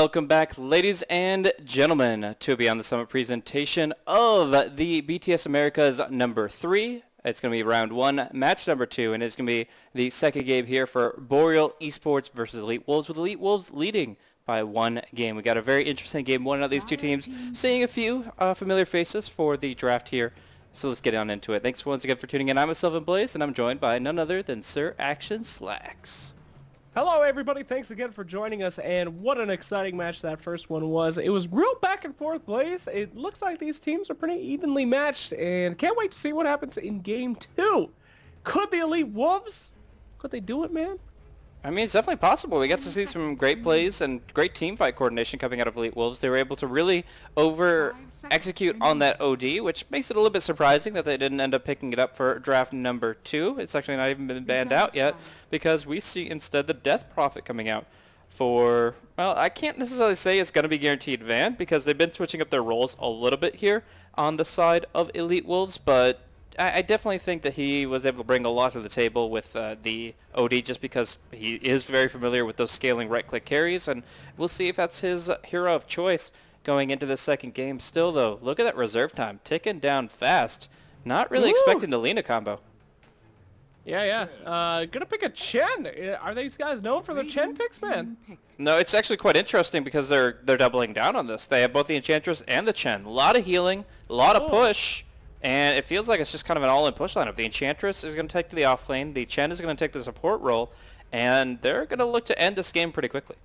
welcome back, ladies and gentlemen, to Beyond the Summit presentation of the BTS Americas number 3. It's going to be round 1, match number 2, and it's going to be the second game here for Boreal Esports versus Elite Wolves, with Elite Wolves leading by 1 game. We got a very interesting game, one of these two teams, seeing a few familiar faces for the draft here. So let's get on into it. Thanks once again for tuning in. I'm Sylvan Blaze, and I'm joined by none other than SirActionSlacks. Hello everybody, thanks again for joining us, and what an exciting match that first one was. It was real back and forth, Blaze. It looks like these teams are pretty evenly matched, and can't wait to see what happens in game 2. Could the Elite Wolves, could they do it, man? I mean, it's definitely possible. We got to see some great plays and great team fight coordination coming out of Elite Wolves. They were able to really over-execute on that OD, which makes it a little bit surprising that they didn't end up picking it up for draft number 2. It's actually not even been banned out yet, because we see instead the Death Prophet coming out for, well, I can't necessarily say it's going to be guaranteed van, because they've been switching up their roles a little bit here on the side of Elite Wolves, but I definitely think that he was able to bring a lot to the table with the OD, just because he is very familiar with those scaling right-click carries, and we'll see if that's his hero of choice going into the second game. Still, though, look at that reserve time, ticking down fast. Not really expecting the Lina combo. Yeah. Gonna pick a Chen. Are these guys known for their Chen picks, man? No, it's actually quite interesting because they're doubling down on this. They have both the Enchantress and the Chen. A lot of healing, a lot of push. And it feels like it's just kind of an all-in push lineup. The Enchantress is going to take the off lane. The Chen is going to take the support role. And they're going to look to end this game pretty quickly.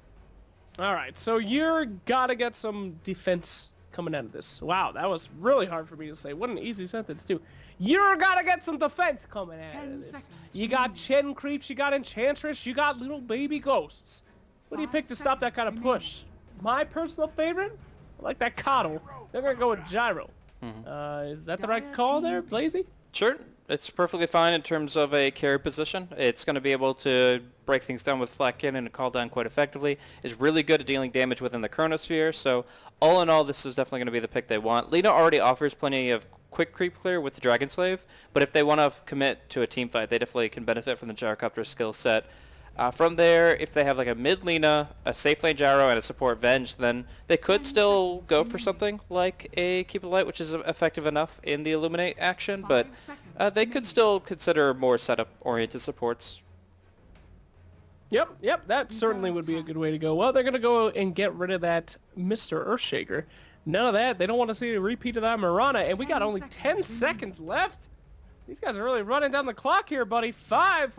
All right, so you're got to get some defense coming out of this. Wow, that was really hard for me to say. What an easy sentence, too. You're got to get some defense coming out of this. You got Chen creeps, you got Enchantress, you got little baby ghosts. What do you pick to stop that kind of push? My personal favorite? I like that Coddle. They're going to go with Gyro. Is that the right call there, Blazy? Sure. It's perfectly fine in terms of a carry position. It's going to be able to break things down with flat cannon and call down quite effectively. It's really good at dealing damage within the Chronosphere. So all in all, this is definitely going to be the pick they want. Lina already offers plenty of quick creep clear with the Dragon Slave, but if they want to commit to a team fight, they definitely can benefit from the Gyrocopter skill set. From there, if they have like a mid Lina, a safe lane Gyro, and a support Venge, then they could still go for something like a Keep It Light, which is effective enough in the Illuminate action, but they could still consider more setup-oriented supports. Yep, that certainly would be a good way to go. Well, they're going to go and get rid of that Mr. Earthshaker. None of that. They don't want to see a repeat of that Mirana, and we got only 10 seconds left. These guys are really running down the clock here, buddy. 5,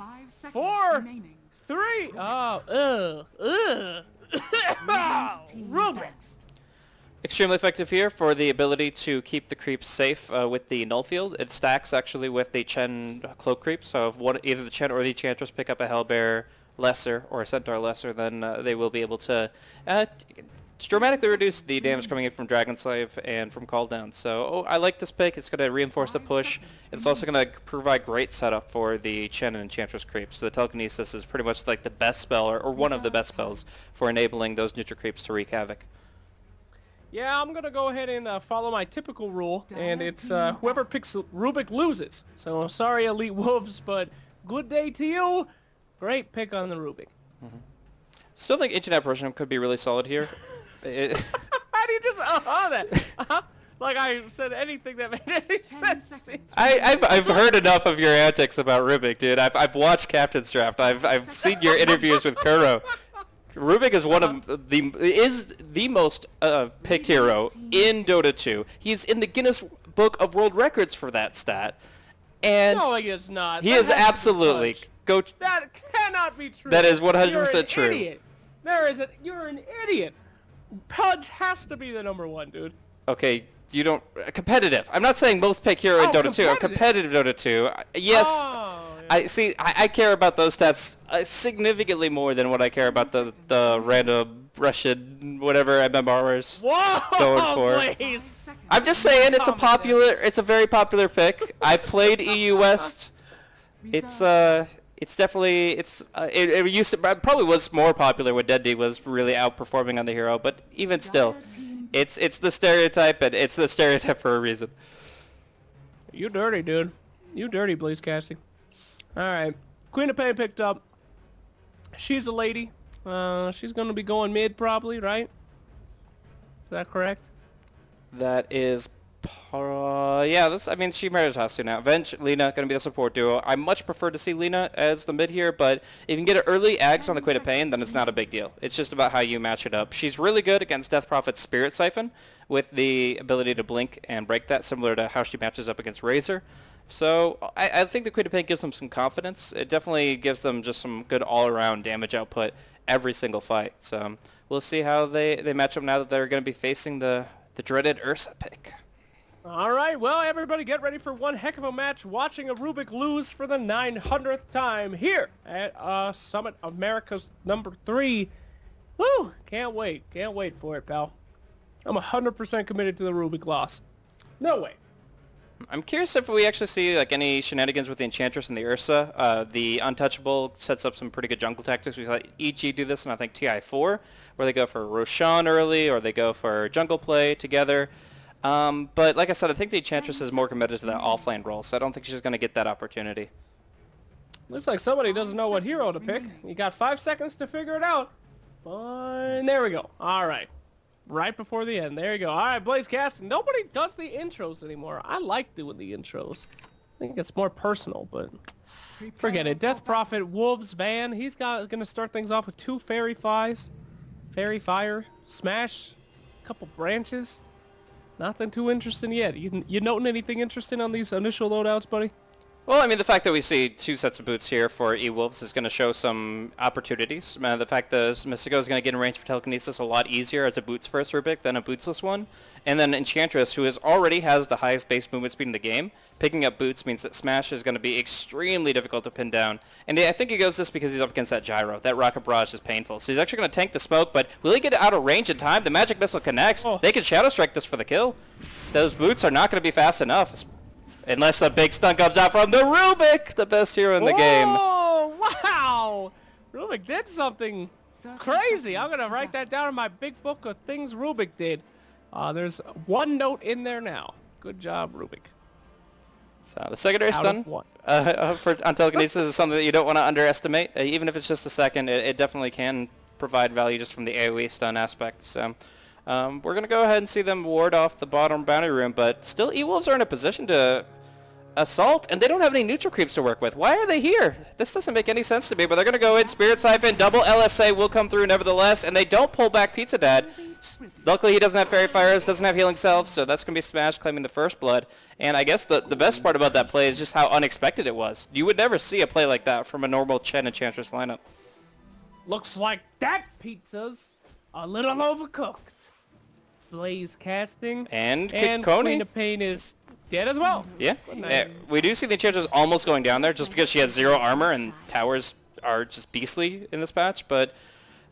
4, 3. Rubik's. Extremely effective here for the ability to keep the creeps safe with the null field. It stacks actually with the Chen cloak creep, so if either the Chen or the Enchantress pick up a Hellbearer lesser or a Centaur lesser, then they will be able to dramatically reduce the damage coming in from Dragon Slave and from Call Down. So I like this pick. It's going to reinforce the push. It's also going to provide great setup for the Chen and Enchantress creeps. So the Telekinesis is pretty much like the best spell, or one of the best spells, for enabling those neutral creeps to wreak havoc. Yeah, I'm going to go ahead and follow my typical rule, and it's whoever picks Rubik loses. So sorry, Elite Wolves, but good day to you. Great pick on the Rubik. Still think Ancient Apparition could be really solid here. How do you just that? Like I said anything that made any sense. I've heard enough of your antics about Rubik, dude. I've watched Captain's Draft. I've seen your interviews with Kuro. Rubik is one of the most picked hero in Dota 2. He's in the Guinness Book of World Records for that stat. And no, he is not. He is absolutely. That cannot be true. That is 100% You're an true. Idiot. You're an idiot. Pudge has to be the #1, dude. Okay, you don't competitive. I'm not saying most pick hero in Dota 2. I'm competitive Dota 2. Yes. Oh, yeah. I care about those stats significantly more than what I care about the random Russian whatever MMRers going for. Please. I'm just saying it's a very popular pick. I've played EU West. It's definitely it used to probably was more popular when Deaddy was really outperforming on the hero, but even still, it's the stereotype, and it's the stereotype for a reason. You dirty, dude. You dirty, Blaze Casting. All right, Queen of Pain picked up. She's a lady. She's gonna be going mid probably, right? that correct? That is, yeah. I mean, she married has to now. Venge, Lina, gonna be the support duo. I much prefer to see Lina as the mid here, but if you can get an early Ags on the Queen of Pain, then it's not a big deal. It's just about how you match it up. She's really good against Death Prophet's Spirit Siphon, with the ability to blink and break that, similar to how she matches up against Razor. So I think the Queen of Pain gives them some confidence. It definitely gives them just some good all-around damage output every single fight. So we'll see how they match up now that they're going to be facing the dreaded Ursa pick. All right, well, everybody get ready for one heck of a match, watching a Rubik lose for the 900th time here at Summit America's #3. Woo! Can't wait for it, pal. I'm 100% committed to the Rubik loss. No way. I'm curious if we actually see like any shenanigans with the Enchantress and the Ursa. The Untouchable sets up some pretty good jungle tactics. We've had EG do this, and I think TI4, where they go for Roshan early, or they go for jungle play together. But like I said, I think the Enchantress is more committed to that offlane role, so I don't think she's going to get that opportunity. Looks like somebody doesn't know what hero to pick. You got 5 seconds to figure it out. And there we go. All right. Right before the end. There you go. All right, Blaze Casting. Nobody does the intros anymore. I like doing the intros. I think it's more personal, but forget it. Death Prophet, Wolves ban. He's going to start things off with 2 Fairy Flies. Fairy Fire. Smash. A couple branches. Nothing too interesting yet. You noting anything interesting on these initial loadouts, buddy? Well, I mean, the fact that we see 2 sets of boots here for E-Wolves is going to show some opportunities. The fact that Mystico is going to get in range for telekinesis a lot easier as a boots first Rubik than a bootsless one. And then Enchantress, who already has the highest base movement speed in the game, picking up boots means that Smash is going to be extremely difficult to pin down. And I think he goes this because he's up against that gyro. That Rocket Barrage is painful. So he's actually going to tank the smoke, but will he get it out of range in time? The Magic Missile connects. Oh. They can Shadow Strike this for the kill. Those boots are not going to be fast enough. Unless a big stun comes out from the Rubik, the best hero in the game. Oh, wow! Rubik did something crazy. I'm going to write that down in my big book of things Rubik did. There's 1 note in there now. Good job, Rubik. So the secondary stun on telekinesis is something that you don't want to underestimate. Even if it's just a second, it definitely can provide value just from the AoE stun aspect. So we're going to go ahead and see them ward off the bottom bounty room, but still E-Wolves are in a position to assault, and they don't have any neutral creeps to work with. Why are they here? This doesn't make any sense to me, but they're going to go in. Spirit Siphon, double LSA will come through nevertheless, and they don't pull back Pizza Dad. Luckily, he doesn't have Fairy Fires, doesn't have Healing Self, so that's going to be Smash claiming the first blood. And I guess the best part about that play is just how unexpected it was. You would never see a play like that from a normal Chen Enchantress lineup. Looks like that pizza's a little overcooked. Blaze Casting. And Queen of Pain is dead as well. Yeah. We do see the Enchantress almost going down there just because she has 0 armor and towers are just beastly in this patch, but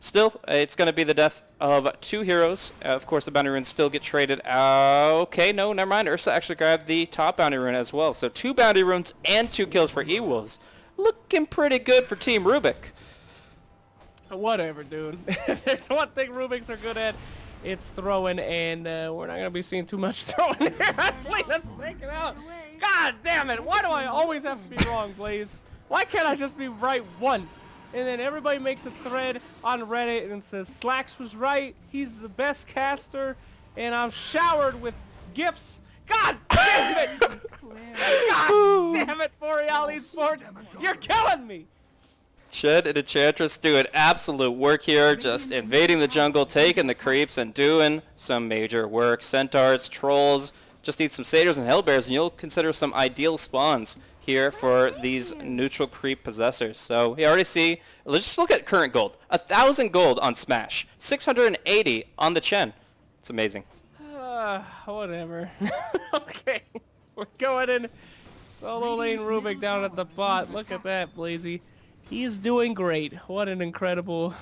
still, it's going to be the death of 2 heroes. Of course, the bounty runes still get traded out. Okay, no, never mind. Ursa actually grabbed the top bounty rune as well. So 2 bounty runes and 2 kills for E-Wolves. Looking pretty good for Team Rubik. Whatever, dude. If there's one thing Rubiks are good at, it's throwing, and we're not going to be seeing too much throwing here. Lena's making out. God damn it. Why do I always have to be wrong, Blaze? Why can't I just be right once? And then everybody makes a thread on Reddit and says, Slacks was right, he's the best caster, and I'm showered with gifts. God damn it! God damn it, Boreal Esports! You're killing me! Shed and Enchantress doing absolute work here, just invading the jungle, taking the creeps, and doing some major work. Centaurs, Trolls, just need some Satyrs and Hellbears, and you'll consider some ideal spawns here for these neutral creep possessors. So we already see, let's just look at current gold. 1,000 gold on Smash, 680 on the Chen. It's amazing. Whatever. Okay, we're going in solo lane Rubik down at the bot. Look at that, Blazy. He's doing great. What an incredible...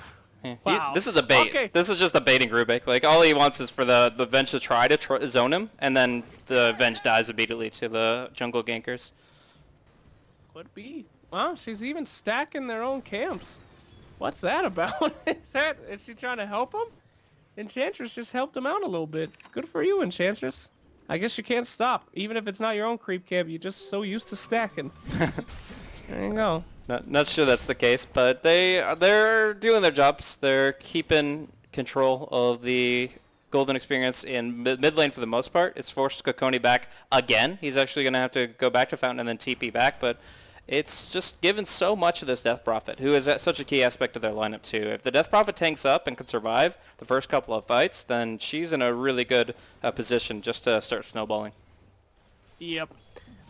Yeah. Wow. This is a bait. Okay. This is just a baiting Rubik. Like, all he wants is for the Venge to try to zone him, and then the Venge dies immediately to the jungle gankers. Could be. Wow, she's even stacking their own camps. What's that about? Is she trying to help him? Enchantress just helped him out a little bit. Good for you, Enchantress. I guess you can't stop. Even if it's not your own creep camp, you're just so used to stacking. There you go. Not sure that's the case, but they're doing their jobs. They're keeping control of the golden experience in mid lane for the most part. It's forced Kokoni back again. He's actually going to have to go back to Fountain and then TP back, but it's just given so much of this Death Prophet, who is such a key aspect of their lineup too. If the Death Prophet tanks up and can survive the first couple of fights, then she's in a really good position just to start snowballing. Yep.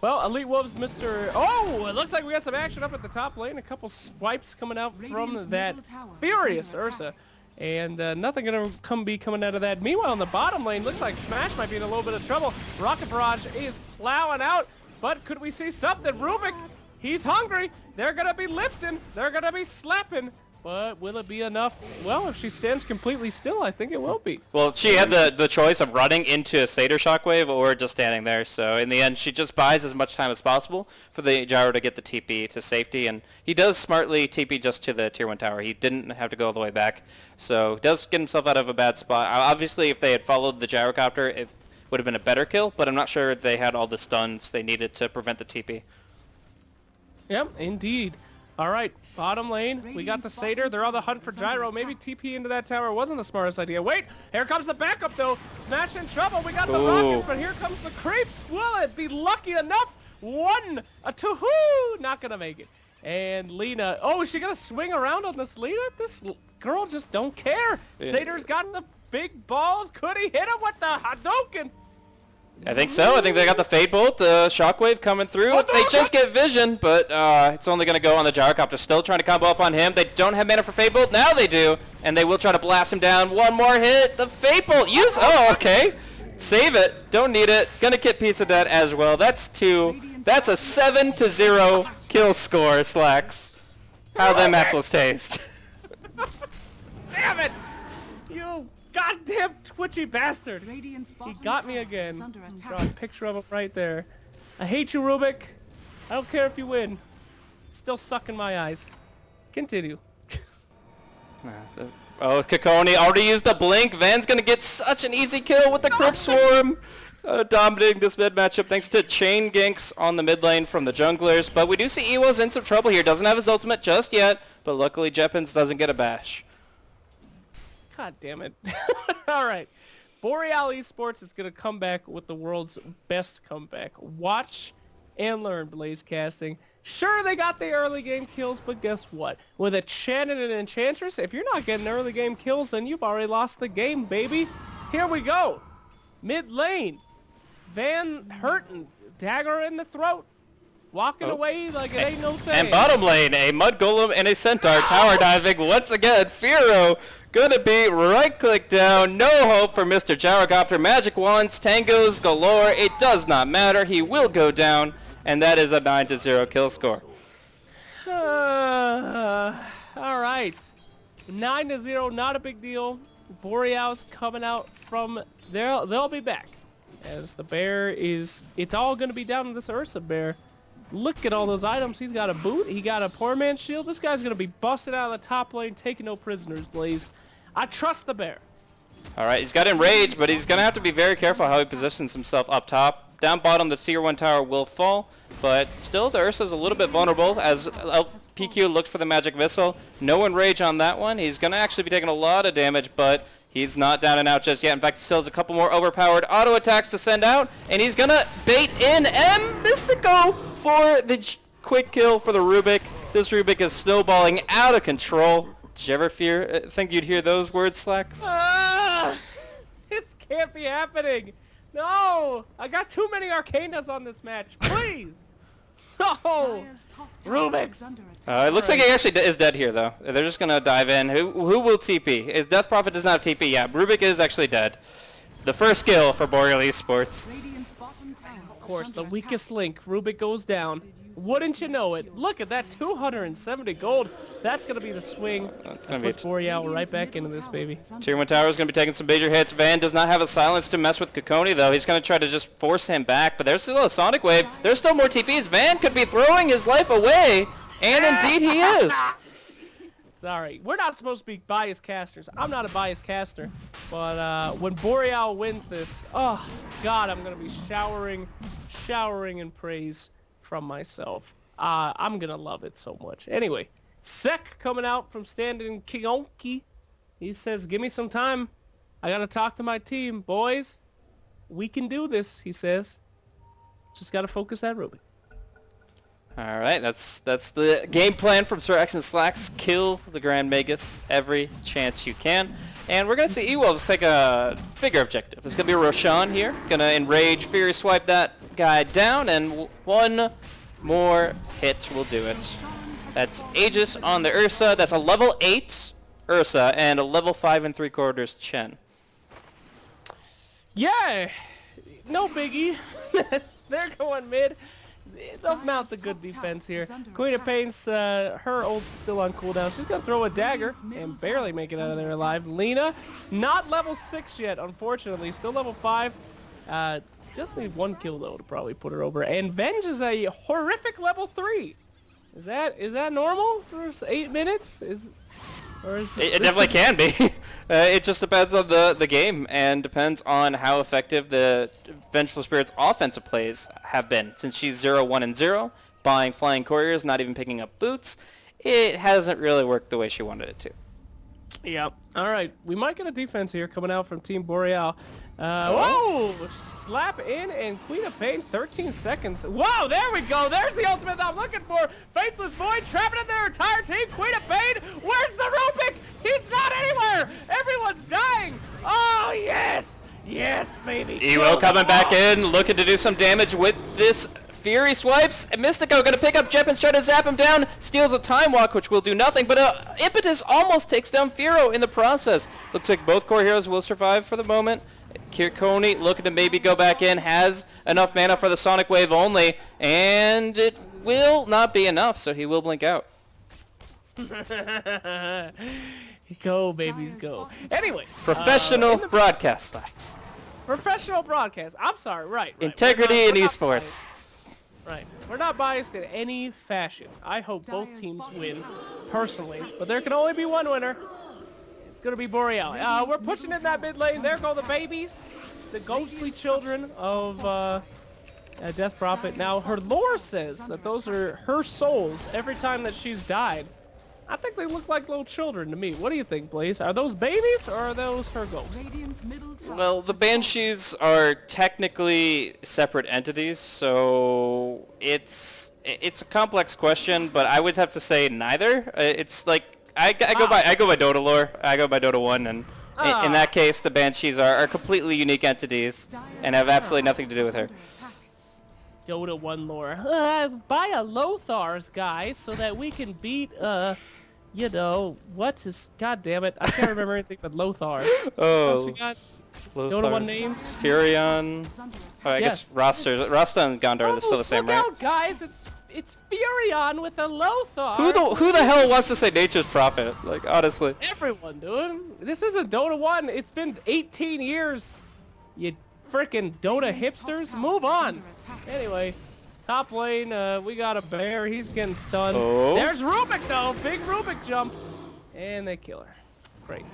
Well, Elite Wolves, Mr. Oh, it looks like we got some action up at the top lane. A couple swipes coming out from that furious Ursa. And nothing going to be coming out of that. Meanwhile, in the bottom lane, looks like Smash might be in a little bit of trouble. Rocket Barrage is plowing out. But could we see something? Rubik, he's hungry. They're going to be lifting. They're going to be slapping. But will it be enough? Well, if she stands completely still, I think it will be. Well, she had the choice of running into a Satyr Shockwave or just standing there. So in the end, she just buys as much time as possible for the Gyro to get the TP to safety. And he does smartly TP just to the Tier 1 tower. He didn't have to go all the way back. So he does get himself out of a bad spot. Obviously, if they had followed the Gyrocopter, it would have been a better kill. But I'm not sure if they had all the stuns they needed to prevent the TP. Yep, indeed. All right, bottom lane, we got the Satyr. They're on the hunt for Gyro. Maybe TP into that tower wasn't the smartest idea. Wait, here comes the backup, though. Smash in trouble. We got the rockets, but here comes the creeps. Will it be lucky enough? One, a two, not going to make it. And Lina, oh, is she going to swing around on this Lina? This girl just don't care. Yeah. Satyr's got the big balls. Could he hit him with the Hadouken? I think so. I think they got the Fade Bolt, the Shockwave coming through. They just get Vision, but it's only going to go on the Gyrocopter. Still trying to combo up on him. They don't have mana for Fade Bolt. Now they do, and they will try to blast him down. One more hit. The Fade Bolt. Use. Oh, okay. Save it. Don't need it. Gonna get Pizza Debt as well. That's 2. That's a 7-0 kill score, Slacks. How them apples taste. Damn it! You goddamn twitchy bastard! He got me again. Draw a picture of him right there. I hate you, Rubik. I don't care if you win. Still sucking my eyes. Continue. Oh, Kokoni already used the blink. Van's gonna get such an easy kill with the Crypt Swarm. Dominating this mid matchup thanks to chain ganks on the mid lane from the junglers. But we do see Ewo's in some trouble here. Doesn't have his ultimate just yet, but luckily Jeppins doesn't get a bash. God damn it. Alright. Boreal Esports is going to come back with the world's best comeback. Watch and learn, Blaze Casting. Sure, they got the early game kills, but guess what? With a Chan and an Enchantress, if you're not getting early game kills, then you've already lost the game, baby. Here we go. Mid lane. Van hurting. Dagger in the throat. Walking away like it ain't no thing. And bottom lane, a Mud Golem and a Centaur tower diving once again. Firo gonna be right click down. No hope for Mr. Gyrocopter. Magic wands, tangos galore. It does not matter. He will go down. And that is a 9-0 kill score. Alright. 9-0, not a big deal. Boreal's coming out from there. They'll be back. As the bear is, it's all going to be down to this Ursa bear. Look at all those items. He's got a boot. He got a poor man's shield. This guy's going to be busted out of the top lane, taking no prisoners, Blaze. I trust the bear. All right, he's got Enrage, but he's going to have to be very careful how he positions himself up top. Down bottom, the Tier 1 tower will fall, but still the Ursa's a little bit vulnerable as PQ looks for the Magic Missile. No Enrage on that one. He's going to actually be taking a lot of damage, but he's not down and out just yet. In fact, he still has a couple more overpowered auto attacks to send out, and he's going to bait in Mystico for the quick kill for the Rubik. This Rubik is snowballing out of control. Did you ever think you'd hear those words, Slacks? This can't be happening. No, I got too many Arcanas on this match. Please. No. Rubik's. It looks like he actually is dead here, though. They're just going to dive in. Who will TP? His Death Prophet does not have TP. Yeah, Rubik is actually dead. The first kill for Boreal Esports. Of course, the weakest link. Rubik goes down. Wouldn't you know it? Look at that, 270 gold. That's going to be the swing. That puts Boreal right back into this, baby. Tier 1 tower is going to be taking some major hits. Van does not have a silence to mess with Kokoni, though. He's going to try to just force him back, but there's still a Sonic Wave. There's still more TPs. Van could be throwing his life away, and indeed he is. Sorry, we're not supposed to be biased casters. I'm not a biased caster, but when Boreal wins this, oh, God, I'm going to be showering in praise from myself. I'm gonna love it so much. Anyway, Sek coming out from standing Kionki. He says, give me some time. I gotta talk to my team, boys. We can do this, he says. Just gotta focus that Ruby. All right, that's the game plan from SirActionSlacks. Kill the Grand Magus every chance you can. And we're going to see E-Wolves take a bigger objective. It's going to be Roshan here. Going to Enrage, Fury Swipe that guy down, and one more hit will do it. That's Aegis on the Ursa. That's a level 8 Ursa and a level 5 3/4 Chen. Yeah, no biggie. They're going mid. They'll mount a good defense here. Queen of Pain's, her ult's still on cooldown. She's going to throw a dagger and barely make it out of there alive. Lena, not level 6 yet, unfortunately. Still level 5. Just need 1 kill, though, to probably put her over. And Venge is a horrific level 3. Is that normal for 8 minutes? It definitely can be. It just depends on the game and depends on how effective the Vengeful Spirit's offensive plays have been. Since she's 0, 1, and 0, buying flying couriers, not even picking up boots, it hasn't really worked the way she wanted it to. Yep. All right, we might get a defense here coming out from Team Boreal. Whoa! Slap in and Queen of Pain, 13 seconds. Wow, there we go. There's the ultimate that I'm looking for. Faceless Void trapping in their entire team. Queen of Pain, where's the Rubik? He's not anywhere. Everyone's dying. Oh, yes. Yes, baby. Ewo coming back in, looking to do some damage with this Fury Swipes. Mystico going to pick up Jep and try to zap him down. Steals a Time Walk, which will do nothing, but Impetus almost takes down Firo in the process. Looks like both core heroes will survive for the moment. Kirkoni looking to maybe go back in, has enough mana for the Sonic Wave only, and it will not be enough, so he will blink out. Go, babies, go. Anyway. Professional broadcast slacks. Professional broadcast. I'm sorry, right. Integrity in esports. Right. We're not biased in any fashion. I hope both teams win, personally, but there can only be one winner. It's going to be Boreal. We're pushing in that mid lane. There go the babies, the ghostly children of Death Prophet. Now, her lore says that those are her souls every time that she's died. I think they look like little children to me. What do you think, Blaze? Are those babies or are those her ghosts? Well, the Banshees are technically separate entities, so it's a complex question, but I would have to say neither. It's like I go by Dota lore. I go by Dota 1, and in that case, the Banshees are completely unique entities and have absolutely nothing to do with her. Dota 1 lore. Buy a Lothar's, guys, so that we can beat, you know, what's his... God damn it. I can't remember anything but Lothar. Oh. We got Dota 1 names. Furion. Oh, I guess Rasta and Gondor are still the same, look right? out, guys. It's Furion with a Lothar. Who the hell wants to say Nature's Prophet? Like, honestly. Everyone, dude. This isn't Dota 1. It's been 18 years. You freaking Dota hipsters. Move on. Anyway, top lane, we got a bear. He's getting stunned. Oh. There's Rubik, though. Big Rubik jump. And they kill her. Great.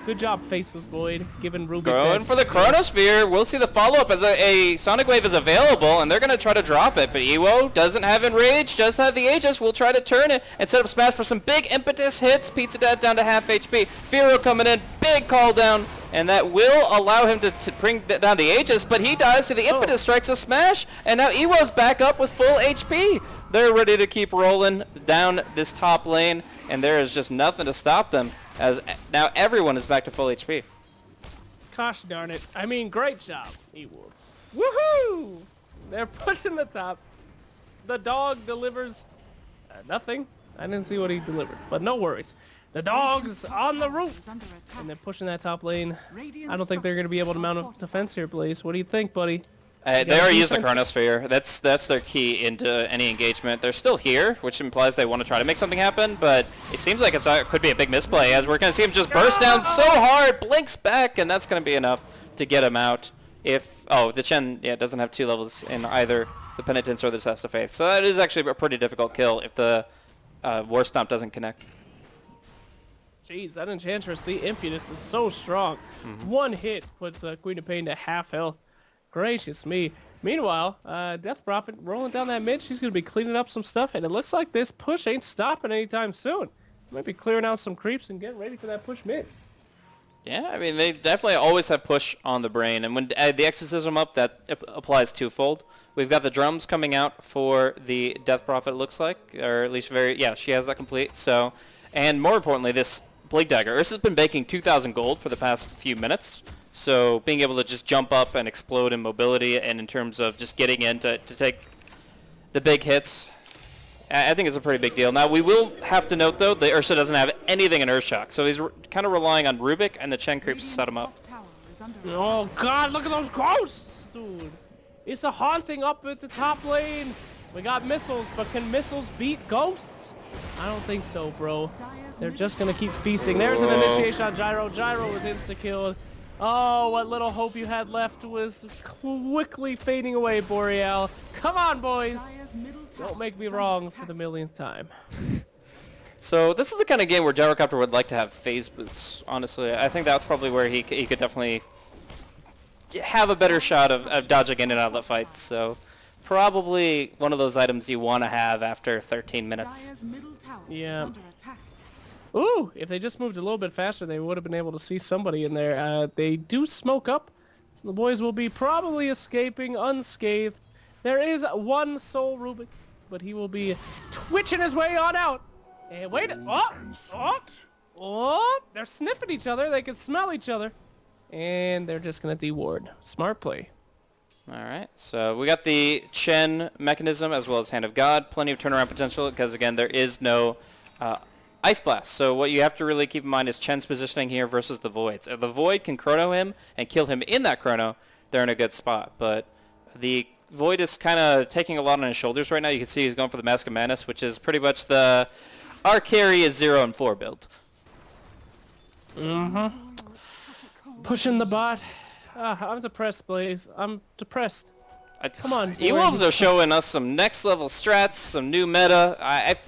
Good job, Faceless Void, giving Rubik Going for the Chronosphere. We'll see the follow-up as a Sonic Wave is available, and they're going to try to drop it. But Ewo doesn't have Enrage, just have the Aegis. We'll try to turn it and set up Smash for some big impetus hits. Pizza Dad down to half HP. Firo coming in, big call down, and that will allow him to bring down the Aegis, but he dies to the impetus, strikes a Smash, and now Ewo's back up with full HP. They're ready to keep rolling down this top lane, and there is just nothing to stop them, as now everyone is back to full HP. Gosh darn it. I mean, great job, E-Wolves. Woohoo! They're pushing the top. The dog delivers nothing. I didn't see what he delivered, but no worries. The dog's on the roof, and they're pushing that top lane. I don't think they're going to be able to mount a defense here, Blaze. What do you think, buddy? They already used the Chronosphere. That's their key into any engagement. They're still here, which implies they want to try to make something happen, but it seems like it could be a big misplay, as we're going to see him just burst down so hard, blinks back, and that's going to be enough to get him out. The Chen doesn't have 2 levels in either the Penitence or the Test of Faith, so that is actually a pretty difficult kill if the War Stomp doesn't connect. Jeez, that Enchantress, the Impetus is so strong. One hit puts Queen of Pain to half health. Gracious me. Meanwhile, Death Prophet rolling down that mid. She's going to be cleaning up some stuff, and it looks like this push ain't stopping anytime soon. Might be clearing out some creeps and getting ready for that push mid. Yeah, I mean, they definitely always have push on the brain, and when the exorcism up, that applies twofold. We've got the drums coming out for the Death Prophet, it looks like, or at least yeah, she has that complete. So, and more importantly, this Blink Dagger. Ursa's been baking 2,000 gold for the past few minutes, so being able to just jump up and explode in mobility and in terms of just getting in to take the big hits, I think it's a pretty big deal. Now, we will have to note, though, that Ursa doesn't have anything in Earthshock, so he's kind of relying on Rubik and the Chen creeps to set him up. Oh, God, look at those ghosts, dude. It's a haunting up at the top lane. We got missiles, but can missiles beat ghosts? I don't think so, bro. They're just going to keep feasting. There's an initiation on Gyro. Gyro was insta-killed. Oh, what little hope you had left was quickly fading away, Boreal. Come on, boys. Don't make me wrong for the millionth time. So this is the kind of game where Gyrocopter would like to have phase boots, honestly. I think that's probably where he could definitely have a better shot of dodging in and out of the fight. So probably one of those items you want to have after 13 minutes. Yeah. Ooh, if they just moved a little bit faster, they would have been able to see somebody in there. They do smoke up, so the boys will be probably escaping unscathed. There is one Soul Rubik, but he will be twitching his way on out. And wait, they're sniffing each other. They can smell each other. And they're just going to deward. Smart play. All right, so we got the Chen mechanism as well as Hand of God. Plenty of turnaround potential because, again, there is no Ice Blast. So what you have to really keep in mind is Chen's positioning here versus the Voids. If the Void can chrono him and kill him in that chrono, they're in a good spot. But the Void is kind of taking a lot on his shoulders right now. You can see he's going for the Mask of Madness, which is pretty much the our carry is 0 and 4 build. Pushing the bot. I'm depressed, Blaze. I'm depressed. Come on, E-Wolves are showing us some next level strats, some new meta.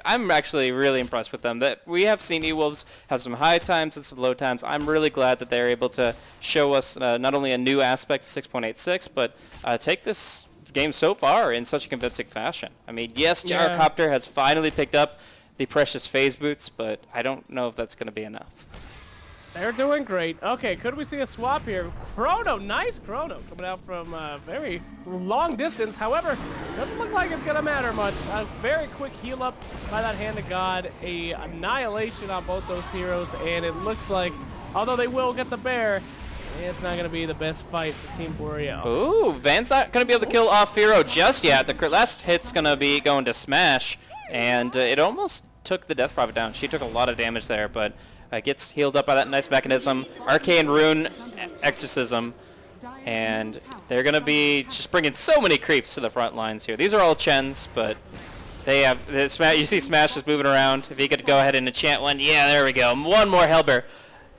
I'm actually really impressed with them. That we have seen E-Wolves have some high times and some low times. I'm really glad that they're able to show us not only a new aspect of 6.86, but take this game so far in such a convincing fashion. I mean, yes, Gyrocopter has finally picked up the precious phase boots, but I don't know if that's going to be enough. They're doing great. Okay, could we see a swap here? Chrono, nice Chrono coming out from very long distance. However, doesn't look like it's going to matter much. A very quick heal up by that Hand of God. A annihilation on both those heroes, and it looks like, although they will get the bear, it's not going to be the best fight for Team Boreal. Ooh, Van's not going to be able to kill off Firo just yet. The last hit's going to be going to Smash, and it almost took the Death Prophet down. She took a lot of damage there, but gets healed up by that nice mechanism. Arcane Rune Exorcism, and they're going to be just bringing so many creeps to the front lines here. These are all Chens, but they have, you see Smash is moving around. If he could go ahead and enchant one, yeah, there we go. One more Hellbear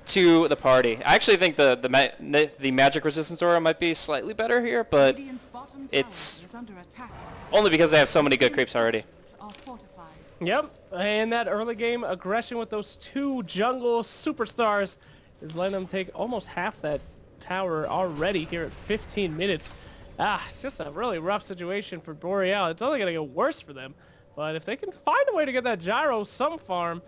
to the party. I actually think the magic resistance aura might be slightly better here, but it's only because they have so many good creeps already. Yep, and that early game aggression with those two jungle superstars is letting them take almost half that tower already here at 15 minutes. It's just a really rough situation for Boreal. It's only going to get worse for them. But if they can find a way to get that Gyro some farm,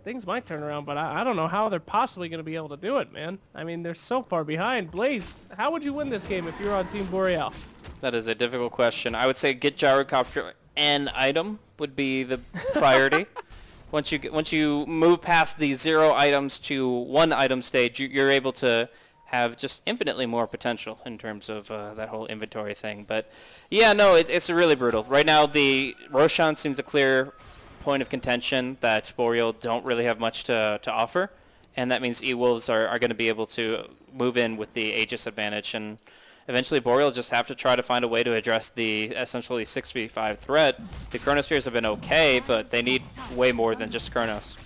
things might turn around. But I don't know how they're possibly going to be able to do it, man. I mean, they're so far behind. Blaze, how would you win this game if you're on Team Boreal? That is a difficult question. I would say get Gyrocopter an item would be the priority. Once you move past the 0 items to 1 item stage, you're able to have just infinitely more potential in terms of that whole inventory thing. But yeah, no, it's really brutal. Right now, the Roshan seems a clear point of contention that Boreal don't really have much to offer, and that means E-Wolves are going to be able to move in with the Aegis advantage, and eventually Boreal just have to try to find a way to address the essentially 6v5 threat. The Chronospheres have been okay, but they need way more than just Chronos.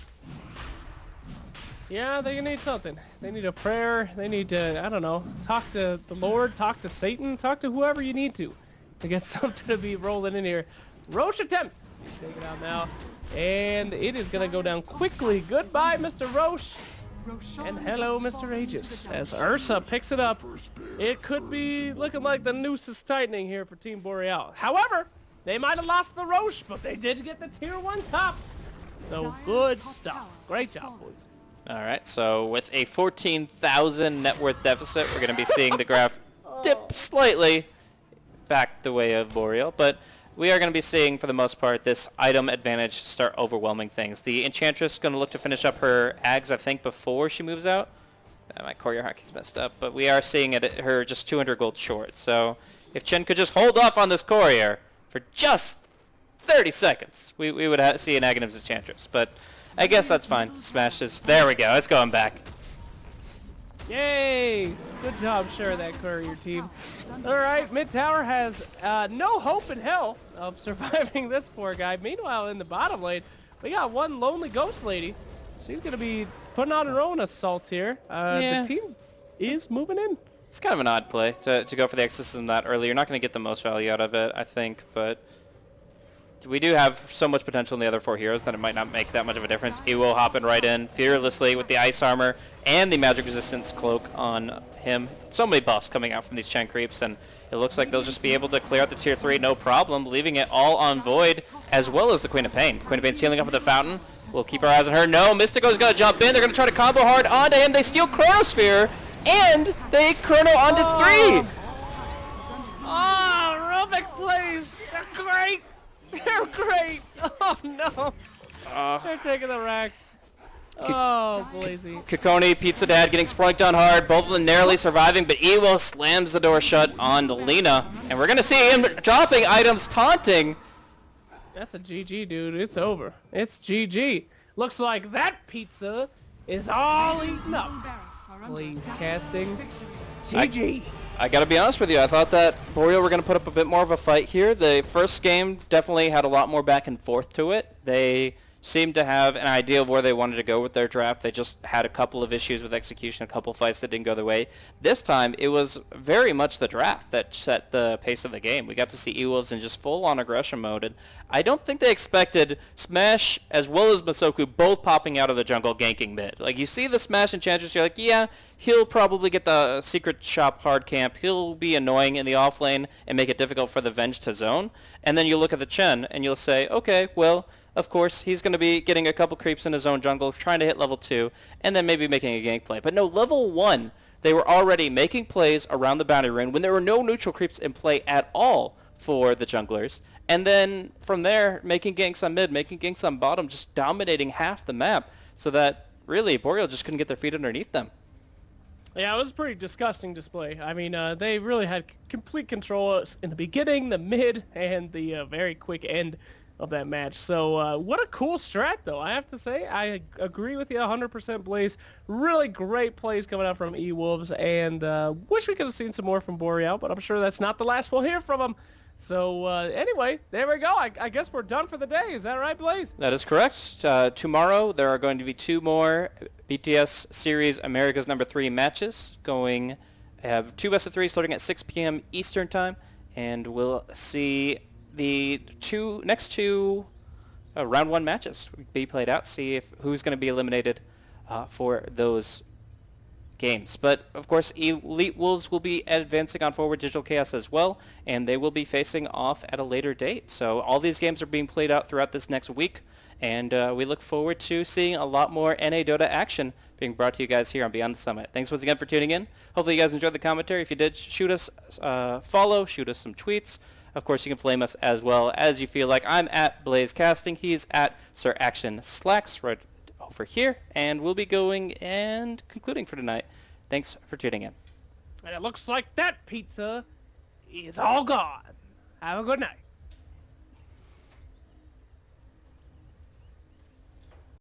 Yeah, they need something. They need a prayer. They need to, I don't know, talk to the Lord, talk to Satan, talk to whoever you need to get something to be rolling in here. Roche attempt. He's taken out now. And it is going to go down quickly. Goodbye, Mr. Roche. And hello, Mr. Aegis. As Ursa picks it up, it could be looking like the noose is tightening here for Team Boreal. However, they might have lost the Roche, but they did get the tier 1 top. So good stuff. Great job, boys. All right, so with a 14,000 net worth deficit, we're going to be seeing the graph dip slightly back the way of Boreal, but we are going to be seeing, for the most part, this item advantage start overwhelming things. The Enchantress is going to look to finish up her Ags, I think, before she moves out. My courier hockey's messed up, but we are seeing her just 200 gold short. So if Chen could just hold off on this courier for just 30 seconds, we would see an Aghanims Enchantress. But I guess that's fine. Smashes. There we go. It's going back. Yay! Good job, sure, that courier team. All right, mid tower has no hope in hell of surviving this poor guy. Meanwhile, in the bottom lane, we got one lonely ghost lady. She's going to be putting on her own assault here. The team is moving in. It's kind of an odd play to go for the exorcism that early. You're not going to get the most value out of it, I think, but we do have so much potential in the other 4 heroes that it might not make that much of a difference. Ewo hopping right in fearlessly with the ice armor and the magic resistance cloak on him. So many buffs coming out from these Chen creeps, and it looks like they'll just be able to clear out the tier 3 no problem, leaving it all on Void as well as the Queen of Pain. Queen of Pain's healing up with the fountain. We'll keep our eyes on her. No, Mystico's got to jump in. They're going to try to combo hard onto him. They steal Chronosphere, and they Chrono onto 3. Oh, Rubik plays. They're great. They're great. Oh, no. They're taking the racks. Oh, Blazy. Kikoni, Pizza Dad getting splunked on hard. Both of them narrowly surviving, but Ewo slams the door shut on Lena. And we're going to see him dropping items, taunting. That's a GG, dude. It's over. It's GG. Looks like that pizza is all eaten up. Please, casting. GG. I gotta be honest with you, I thought that Boreal were gonna put up a bit more of a fight here. The first game definitely had a lot more back and forth to it. They seemed to have an idea of where they wanted to go with their draft. They just had a couple of issues with execution, a couple of fights that didn't go their way. This time, it was very much the draft that set the pace of the game. We got to see E-Wolves in just full-on aggression mode, and I don't think they expected Smash as well as Masoku both popping out of the jungle ganking mid. Like, you see the Smash Enchantress, you're like, yeah, he'll probably get the secret shop hard camp. He'll be annoying in the off lane and make it difficult for the Venge to zone. And then you look at the Chen, and you'll say, okay, well, of course, he's going to be getting a couple creeps in his own jungle, trying to hit level 2, and then maybe making a gank play. But no, level 1, they were already making plays around the boundary rune when there were no neutral creeps in play at all for the junglers. And then from there, making ganks on mid, making ganks on bottom, just dominating half the map so that really Boreal just couldn't get their feet underneath them. Yeah, it was a pretty disgusting display. I mean, they really had complete control in the beginning, the mid, and the very quick end of that match. So what a cool strat, though. I have to say, I agree with you 100%, Blaze. Really great plays coming out from E-Wolves, and wish we could have seen some more from Boreal, but I'm sure that's not the last we'll hear from them. So anyway, there we go. I guess we're done for the day. Is that right, Blaze? That is correct. Tomorrow there are going to be 2 more BTS Series America's Number 3 matches going. Have 2 best of 3 starting at 6 p.m. Eastern Time, and we'll see the next two round 1 matches be played out. See if who's going to be eliminated for those games. But of course, Elite Wolves will be advancing on Forward Digital Chaos as well, and they will be facing off at a later date. So all these games are being played out throughout this next week, and we look forward to seeing a lot more NA Dota action being brought to you guys here on Beyond the Summit. Thanks once again for tuning in. Hopefully you guys enjoyed the commentary. If you did, shoot us follow, shoot us some tweets. Of course, you can flame us as well as you feel like. I'm at Blaze Casting. He's at SirActionSlacks right over here, and we'll be going and concluding for tonight. Thanks for tuning in. And it looks like that pizza is all gone. Have a good night.